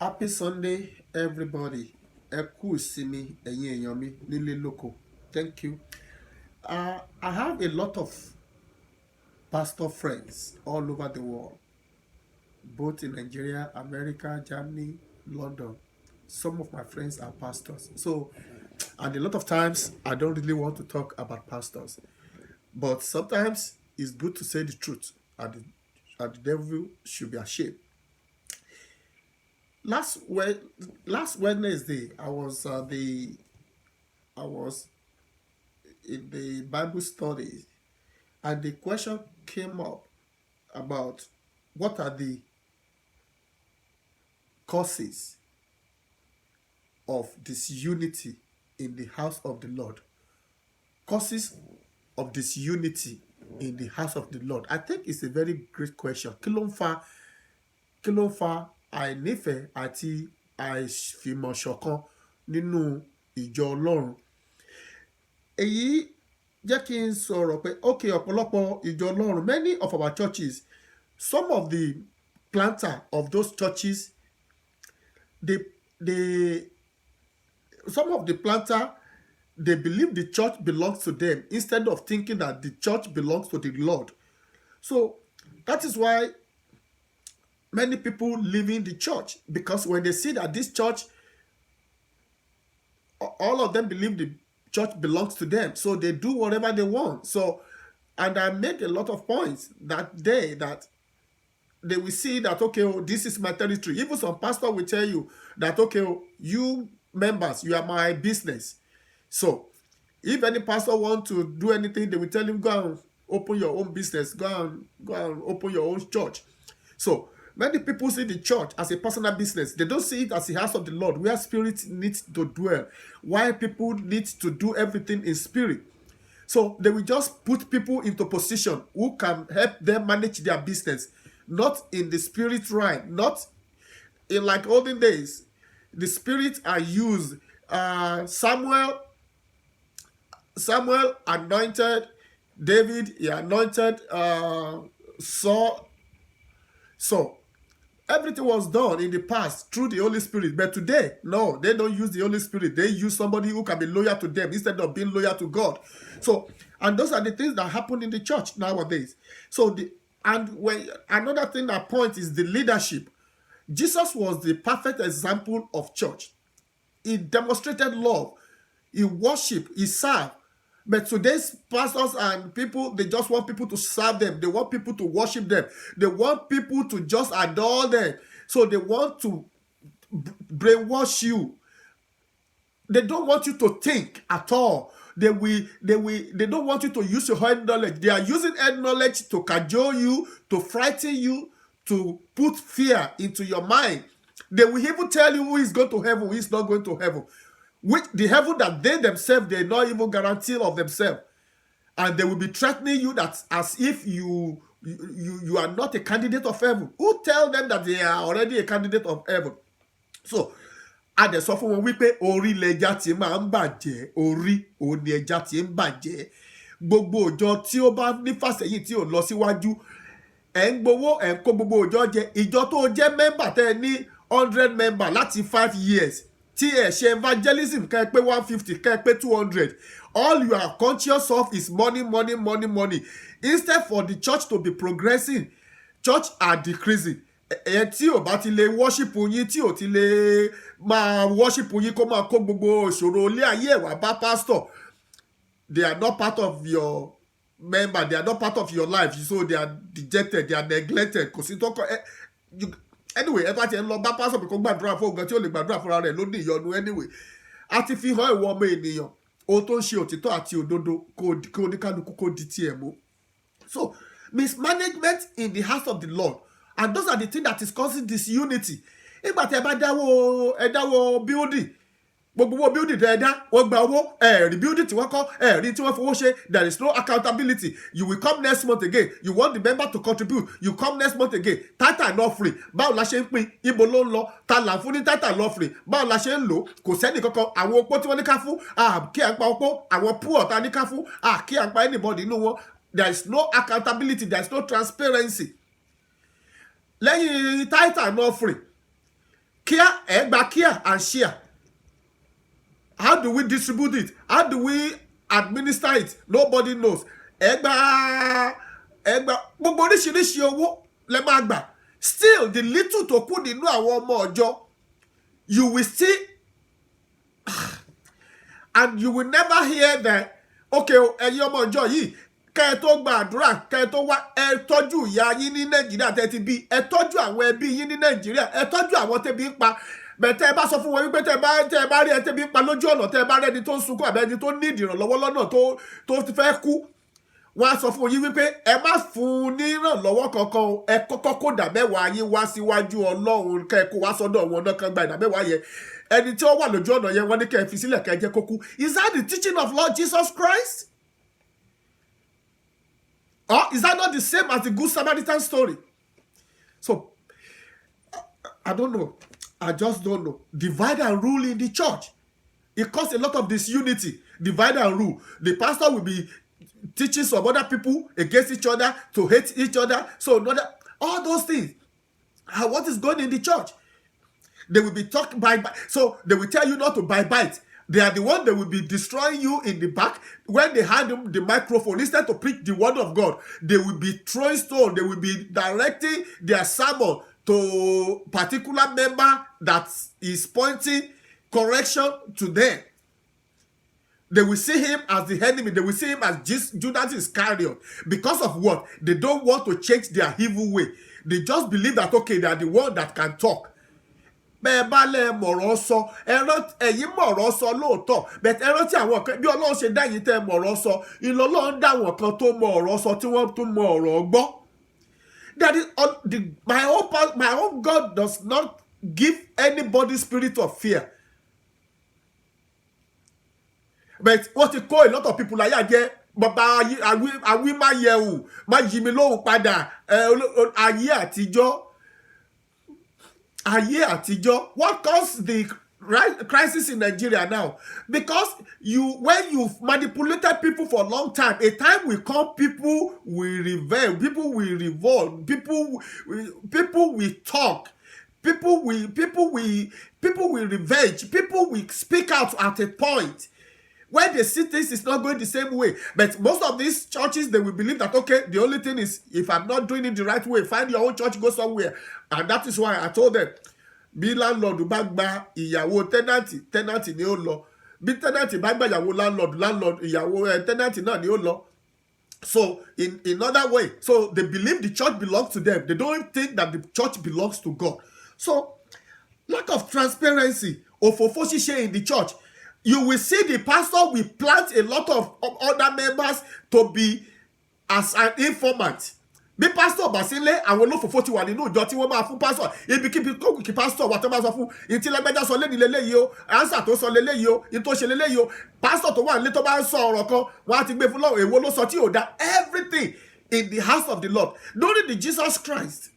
Happy Sunday, everybody. Ẹ kú ìsinmi ẹ̀yin èèyàn mi nílé lóko. Thank you. I have a lot of pastor friends all over the world, both in Nigeria, America, Germany, London. Some of my friends are pastors. So, and a lot of times, I don't really want to talk about pastors. But sometimes, it's good to say the truth, and the devil should be ashamed. Last last Wednesday, I was in the Bible study, and the question came up about what are the causes of disunity in the house of the Lord. Causes of disunity in the house of the Lord. I think it's a very great question. Kí ló ń fa àìnífẹ̀ẹ́ àti àìfìmọ̀ṣọ̀kan nínú ìjọ Ọlọ́run? Èyí jẹ́ kí n sọ̀rọ̀ pé ọ̀pọ̀lọpọ̀ ìjọ Ọlọ́run, many of our churches, some of the planter of those churches, they believe the church belongs to them instead of thinking that the church belongs to the Lord. So that is why many people leaving the church, because when they see that this church, all of them believe the church belongs to them, so they do whatever they want. So, and I made a lot of points that day that they will see that, this is my territory. Even some pastor will tell you that, you members, you are my business. So if any pastor want to do anything, they will tell him, go and open your own business, go and open your own church. So many people see the church as a personal business. They don't see it as the house of the Lord, where spirit needs to dwell, why people need to do everything in spirit. So they will just put people into position who can help them manage their business, not in the spirit realm, not in like olden days. The spirit are used. Samuel anointed David, he anointed Saul. So everything was done in the past through the Holy Spirit. But today, no, they don't use the Holy Spirit. They use somebody who can be loyal to them instead of being loyal to God. So, and those are the things that happen in the church nowadays. So, another thing that points is the leadership. Jesus was the perfect example of church. He demonstrated love. He worshiped. He served. But today's pastors and people, they just want people to serve them. They want people to worship them. They want people to just adore them. So they want to brainwash you. They don't want you to think at all. They don't want you to use your head knowledge. They are using head knowledge to cajole you, to frighten you, to put fear into your mind. They will even tell you who is going to heaven, who is not going to heaven. Which the heaven that they themselves, they not even guarantee of themselves. And they will be threatening you that as if you are not a candidate of heaven. Who tell them that they are already a candidate of heaven? So, adẹ sọ fún wọn wípé orí lẹja tí máa ń bàjẹ́, orí òní ẹja tí ń bàjẹ́. Gbogbo òjò tí ó bá nífàsẹ́yìn tí ò lọ síwájú, ẹ̀ ń gbowó, ẹ̀ ń kó gbogbo òjò jẹ. Ìjọ tó jẹ́ mẹ́mbà tẹ́ ẹ ní 100 member láti 5 years. Tí ẹ ṣe evangelism kẹ́ ẹ pé 150, kẹ́ ẹ pé 200. All you are conscious of is money, money, money, money. Instead for the church to be progressing, church are decreasing. Tí ò bá ti lè worship yín, tí ò ti lè máa worship yín kó máa kó gbogbo ìṣòro ilé ayé ẹ̀ wá bá pastor, they are not part of your member, they are not part of your life, so they are dejected, they are neglected. Kò sí tó kọ́ anyway, ẹ bá ti ń lọ bá pastor kó gbàdúrà fún ògùn tí ó lè gbàdúrà fúnra rẹ̀ ló ní ìyọnu anyway. A ti fi hàn ìwọ ọmọ ènìyàn ohun tó ń ṣe òtítọ́ àti òdodo kó oníkálukú kó di tiẹ̀ mú. So mismanagement in the house of the Lord, and those are the things that is causing disunity. Ìgbà tí ẹ bá dáwọ́ building, gbogbo owó building tẹ́ ẹ dá, wọ́n gba owó, ẹ̀rí building tí wọ́n kọ́, ẹ̀rí tí wọ́n fowó ṣe, there is no accountability. You will come next month again, you want the member to contribute, you come next month again, tithe and offering, báwo la ṣe ń pín, ibo ló ń lọ, ta là ń fún ní tithe and offering, báwo la ṣe ń lò, kò sẹ́ni kankan, àwọn opó tí wọ́n ní ká fún, kí à ń pa opó, àwọn poor ta ní ká fún, kí à ń pa anybody nínú wọn. There is no accountability, there is no transparency. Lẹ́yìn tithe and offering, care and share. How do we distribute it? How do we administer it? Nobody knows. Gbogbo oríṣiríṣi owó lẹ máa gbà. Still, the little tó kù nínú àwọn ọmọ ọjọ́, you will still, and you will never hear that, okay, ẹ̀yin ọmọ ọjọ́ yìí, kẹ́ ẹ tó gba àdúrà, kẹ́ ẹ tó wá, ẹ tọ́jú ìyá yín ní Nàìjíríà tẹ́ ti bí, ẹ tọ́jú àwọn ẹbí yín ní Nàìjíríà, ẹ tọ́jú àwọn tẹ́bí ń pa. Bẹ̀tẹ̀ ẹ bá sọ fún wọn wípé tẹ́ ẹ bá rí ẹ tẹ́bí ń pa lójú ọ̀nà, tẹ́ ẹ bá rí ẹni tó ń sunkún àbẹ́ ẹni tó ní ìdìrànlọ́wọ́ lọ́nà tó ti fẹ́ kú, wọ́n á sọ fún yín wípé ẹ má fún un ní ìrànlọ́wọ́ kankan o, ẹ kọ́kọ́ kó ìdámẹ́wàá yín wá síwájú Ọlọ́run, kẹ́ ẹ kó wá sọ́dọ̀ wọn náà kan gba ìdámẹ́wàá yẹn. Ẹni tí ó wà lójú ọ̀nà yẹn wọ́n ní kẹ́ ẹ fi sílẹ̀ kẹ́ ẹ jẹ́ kó kú. Is that the teaching of Lord Jesus Christ? Or is that not the same as the Good Samaritan story? So, I don't know. I just don't know. Divide and rule in the church. It causes a lot of disunity. Divide and rule. The pastor will be teaching some other people against each other, to hate each other. So, all those things. What is going in the church? They will be talking by. So, they will tell you not to bite. They are the one that will be destroying you in the back. When they hand them the microphone, instead to preach the word of God, they will be throwing stone. They will be directing their sermon to particular member that is pointing correction to them. They will see him as the enemy. They will see him as Judas Iscariot. Because of what? They don't want to change their evil way. They just believe that, okay, they are the one that can talk. Bẹ́ẹ̀ bá lẹ mọ̀rọ̀ sọ, ẹ̀yin mọ̀rọ̀ sọ lóòótọ́, bẹ̀tẹ̀ ẹ rántí àwọn kan bí Ọlọ́run ṣe dá yín tẹ́ mọ̀rọ̀ sọ, Ọlọ́run dá àwọn kan tó mọ ọ̀rọ̀ sọ tí wọ́n tún mọ ọ̀rọ̀ gbọ́. That is, my own God does not give anybody spirit of fear. But what you call a lot of people like that, bàbá àwí má yẹ̀wù, má yí mi lóhùn padà, ayé àtijọ́. What caused the crisis in Nigeria now? Because when you've manipulated people for a long time, a time will come, people will rebel, people will revolt, people will talk, people will revenge, people will speak out at a point. When they see things is not going the same way. But most of these churches, they will believe that, okay, the only thing is, if I'm not doing it the right way, find your own church, go somewhere. And that is why I told them, bí landlord bá gba ìyàwó tenant ni ó lọ. Bí tenant bá gba ìyàwó landlord ìyàwó tenant náà ni ó lọ. So, in other way, so they believe the church belongs to them. They don't think that the church belongs to God. So, lack of transparency, òfófó ṣíṣe in the church. You will see the pastor will plant a lot of other members to be as an informant. Bí pastor bá sílé, àwọn olófòfó ti wà nínú ìjọ tí wọ́n máa fún pastor. Ibikíbi kókù kí pastor wà tó máa sọ fún ìtí lágbájá sọ lẹ́ni lélẹ́yìí o, answer tó sọ lélẹ́yìí o, ìtò ṣe lélẹ́yìí o. Pastor tó wà nílé tó bá ń sọ ọ̀rọ̀ kan, wọ́n á ti gbé fún lọ́wọ́ èwo ló sọ tí ò dá. Everything in the house of the Lord. During the Jesus Christ,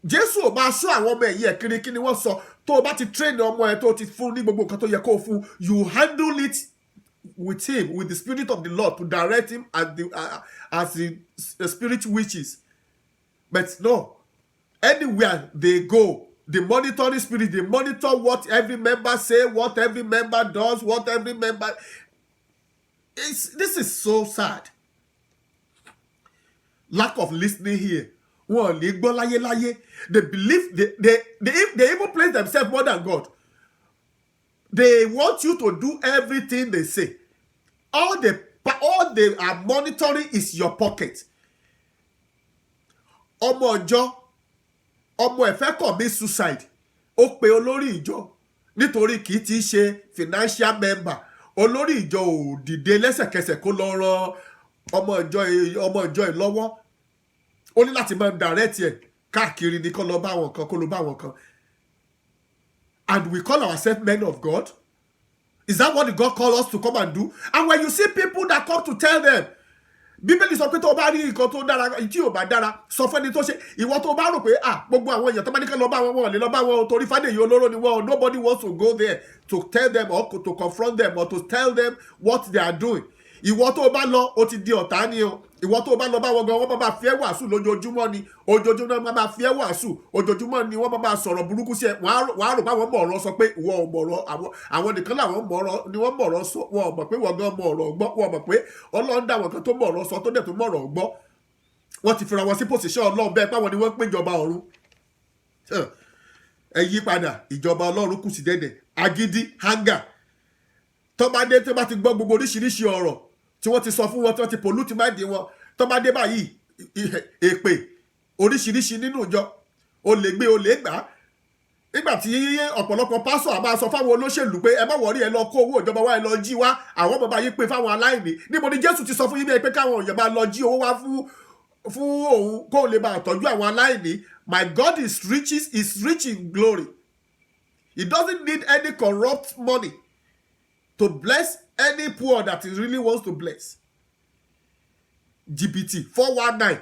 Jésù ò máa sọ àwọn ọmọ ẹ̀yìn ẹ̀kiri kí ni wọ́n sọ. Tó o bá ti train ọmọ ẹ̀ tó ti fún ní gbogbo nǹkan tó yẹ kó o fún, you handle it with him, with the spirit of the Lord, to direct him as the spirit wishes. But no, anywhere they go, the monitoring spirit, they monitor what every member say, what every member does, what every member. This is so sad. Lack of listening here. They believe they even place themselves more than God. They want you to do everything they say. All they are monitoring is your pocket. Ọmọ ẹ̀fẹ́ commit suicide. Ó pe olórí ìjọ nítorí kì í ti ṣe financial member. Olórí ìjọ ò dìde lẹ́sẹ̀kẹsẹ̀ kó lọ ràn ọmọ ìjọ lọ́wọ́. Ó ní láti máa direct ẹ̀ káàkiri ní kó lọ bá wọn kan. And we call ourselves men of God? Is that what God called us to come and do? And when you see people that come to tell them, Bíbélì sọ pé tó bá rí nǹkan tó dára tí ò bá dára sọ fún ẹni tó ṣe, ìwọ tó bá rò pé gbogbo àwọn èèyàn tó bá ní kí lọ bá wọn lè lọ bá wọn torí Fádèyí olóró ni wọn. Nobody wants to go there to tell them or to confront them or to tell them what they are doing. ìwọ tó bá lọ ó ti di ọ̀tá ni o. Ìwọ tó bá lọ bá wọn gan, wọ́n máa fi ẹ́ wàásù lójoojúmọ́ ni. Ojoojúmọ́ wọ́n máa fi ẹ́ wàásù. Ojoojúmọ́ ni wọ́n máa sọ̀rọ̀ burúkú sí ẹ. Wọ́n á rò pé àwọn mọ̀ ọ̀rọ̀ sọ pé ìwọ ò mọ̀ ọ̀rọ̀, àwọn nìkan làwọn mọ̀ ọ̀rọ̀ ni wọ́n mọ̀ ọ̀rọ̀ sọ. Wọn ò mọ̀ pé wọ́n gan mọ̀ ọ̀rọ̀ gbọ́. Wọn ò mọ̀ pé Ọlọ́run dá wọn kan tó mọ̀ ọ̀rọ̀ sọ tó dẹ̀ tó mọ̀ ọ̀rọ̀ gbọ́. Wọ́n ti fira wọn sí pòsíṣàn Ọlọ́run bẹ́ẹ̀ páwọn ni wọ́n ń pè ìjọba ọ̀run. Ẹ yí padà, ìjọba Ọlọ́run kù sí dẹ̀dẹ̀. Agídí, hanga. Tó bá dé, tó bá ti gbọ́ gbogbo oríṣiríṣi ọ̀rọ̀ tí wọ́n ti sọ fún wọn, tí wọ́n ti pollute mind wọn, tó bá dé báyìí èpè oríṣiríṣi nínú ìjọ, o lè gbé, o lè gbà. Nígbà tí ọ̀pọ̀lọpọ̀ pásọ̀ àbá sọ fáwọn olóṣèlú pé ẹ má wọrí, ẹ lọ kó owó ìjọba wa, ẹ lọ jí wá, àwọn ọmọ bá yí pé fáwọn aláìní. Níbo ni Jésù ti sọ fún yín bẹ́ẹ̀ pé káwọn èèyàn máa lọ jí owó wá fún òun kó lè máa tọ́jú àwọn aláìní? My God is rich in glory. He doesn't need any corrupt money to bless any poor that he really wants to bless. GPT 419.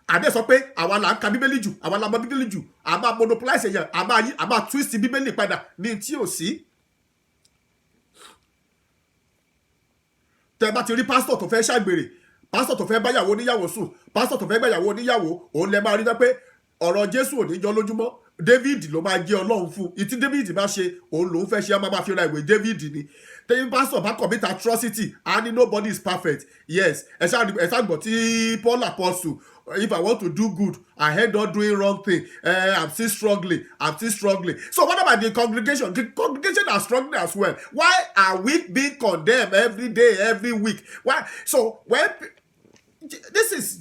Àdé sọ pé àwa là ń ka bíbélì jù, àwa là mọ bíbélì jù, a máa monopolize èèyàn, a máa twist bíbélì padà ní tí ò sí. Tẹ́ bá ti rí pásítọ̀ tó fẹ́ ṣàgbèrè, pásítọ̀ tó fẹ́ báyàwó oníyàwó sùn, pásítọ̀ tó fẹ́ báyàwó oníyàwó, òun lẹ máa rí pé ọ̀rọ̀ Jésù ò ní jọ lójúmọ́. David ló máa jẹ́ Ọlọ́run fún. Ìtí David bá ṣe, òun lòún fẹ́ ṣe, á máa fi ra ìwé David ni. Tẹ́yìn pásítọ̀ bá commit atrocity, a ní nobody is perfect. Yes, ẹ ṣàgbọ́ tí Paul Apostle, if I want to do good, I end up doing wrong thing. I'm still struggling. So what about the congregation? The congregation are struggling as well. Why are we being condemned every day, every week? Why? So when this is,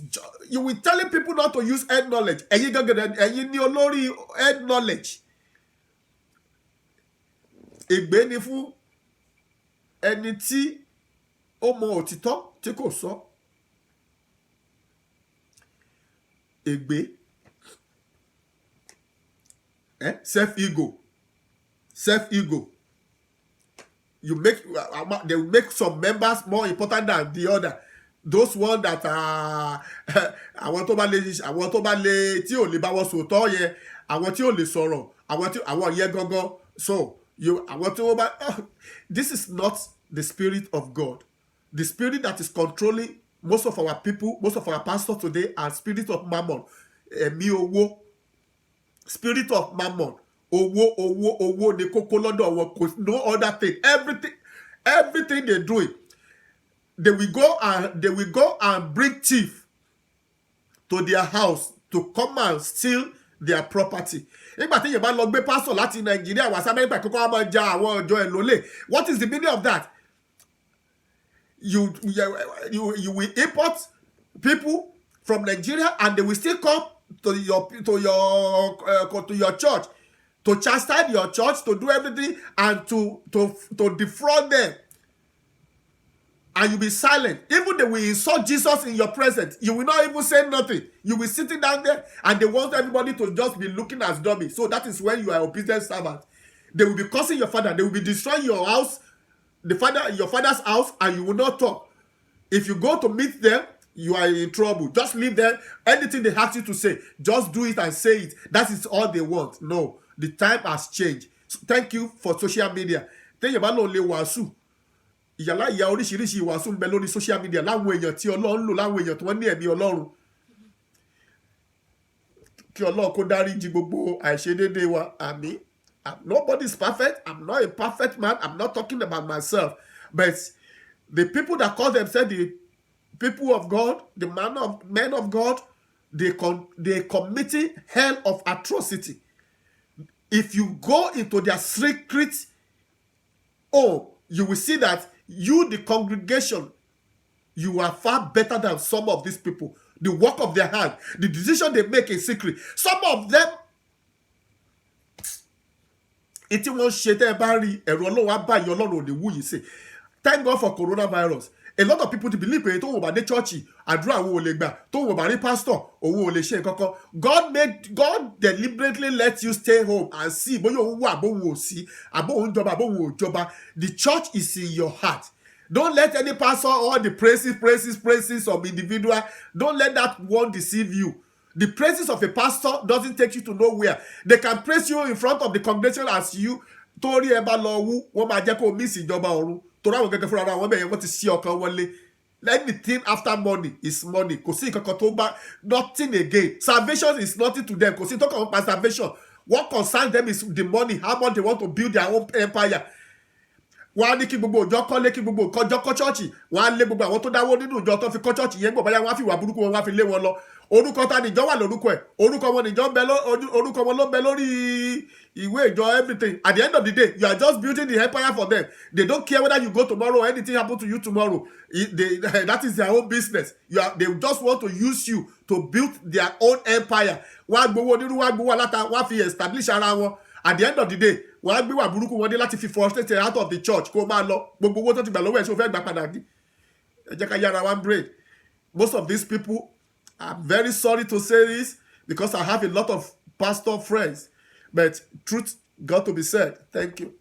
you will telling people not to use head knowledge. Ẹ̀yin ní olórí head knowledge. Ègbé ni fún ẹni tí ó mọ òtítọ́ tí kò sọ. Ègbé. Self-ego. They will make some members more important than the other. Those ones that are àwọn tó bá lè tí ò lè bá wọn sòótọ́ yẹn, àwọn tí ò lè sọ̀rọ̀, àwọn yẹn gangan. So àwọn tí wọ́n bá, this is not the spirit of God. The spirit that is controlling most of our people, most of our pastors today, are spirit of mammon. Ẹ̀mí owó, spirit of mammon. Owó ni kókó lọ́dọ̀ wọn, kò no other thing. Everything they do, they will go and bring thief to their house to come and steal their property. Nígbà tí yẹn bá lọ gbé pásọ̀ láti Nàìjíríà wá sí Amẹ́ríkà kókó wá máa ja àwọn ọjọ́ ẹ̀ lólè. What is the meaning of that? You will import people from Nigeria and they will still come to your church, to chastise your church, to do everything and to defraud them. And you be silent. Even they will insult Jesus in your presence. You will not even say nothing. You will sitting down there and they want everybody to just be looking as dummy. So that is when you are a obedient servant. They will be cursing your father. They will be destroying your house, your father's house, and you will not talk. If you go to meet them, you are in trouble. Just leave them. Anything they ask you to say, just do it and say it. That is all they want. No, the time has changed. So thank you for social media. Tell you about only wàásù. Ìyàlá ìyá oríṣiríṣi ìwàásù ń bẹ lórí social media láwọn èèyàn tí Ọlọ́run lò, láwọn èèyàn tí wọ́n ní ẹ̀mí Ọlọ́run. Kí Ọlọ́run kó dáríjì gbogbo àìṣedéédé wa. Àmín. Nobody is perfect. I'm not a perfect man. I'm not talking about myself. But the people that call themselves the people of God, the men of God, they committing hell of atrocity. If you go into their secret home, you will see that you, the congregation, you are far better than some of these people. The work of their hand, the decision they make in secret. Some of them, it's wọ́n ṣe tẹ́ ẹ bá rí ẹ̀rọ Ọlọ́run á báyìí Ọlọ́run ò lè wú yìí sí. Thank God for coronavirus. A lot of people to believe pé tó wọ́n bá dé church àdúrà àwọn ò lè gbà, tó wọ́n bá rí pastor òun ò lè ṣe nǹkan kan. God deliberately let you stay home and see bóyá òun wà bóun ò sí, àbó òun jọba àbó òun ò jọba. The church is in your heart. Don't let any pastor or the praises of individual, don't let that one deceive you. The praises of a pastor doesn't take you to nowhere. They can praise you in front of the congregation as you. Torí ẹ bá lọ wú, wọ́n máa jẹ́ kó miss ìjọba ọ̀run. Torí àwọn gẹ́gẹ́ fúnra wọn bẹ̀yẹn wọ́n ti ṣí ọkàn wọlé. anything after money is money. Kò sí nǹkan tó bá, nothing again. Salvation is nothing to them. Kò sí tó kàn wọ́n pa salvation. What concerns them is the money, how much they want to build their own empire. Wọ́n á ní kí gbogbo ìjọ kọ́lé, kí gbogbo ìkọjọ́ kọ́ ṣọ́ọ̀ṣì. Wọ́n á lé gbogbo àwọn tó dáwó nínú ìjọ tó fi kọ́ ṣọ́ọ̀ṣì yẹn gbọ̀ báyà wọ́n á fi ìwà burúkú wọn wá fi lé wọn lọ. Orúkọ ta nìjọ wà lórúkọ ẹ̀, orúkọ wọn nìjọ bẹ orúkọ wọn ló bẹ lórí ìwé ìjọ everything. At the end of the day, you are just building the empire for them. They don't care whether you go tomorrow or anything happen to you tomorrow. That is their own business. They just want to use you to build their own empire. Wọ́n á gbowó onírú, wọ́n á gbowó aláta, wọ́n á fi establish ara wọn. At the end of the day, wọ́n á gbé wà burúkú wọn dé láti fi frustrate out of the church kó máa lọ. Gbogbo owó tó ti gbà lọ́wọ́ ẹ̀ ṣó fẹ́ gbà padà ní. Ẹ jẹ́ ká yára one brain. Most of these people, I'm very sorry to say this because I have a lot of pastor friends, but truth got to be said. Thank you.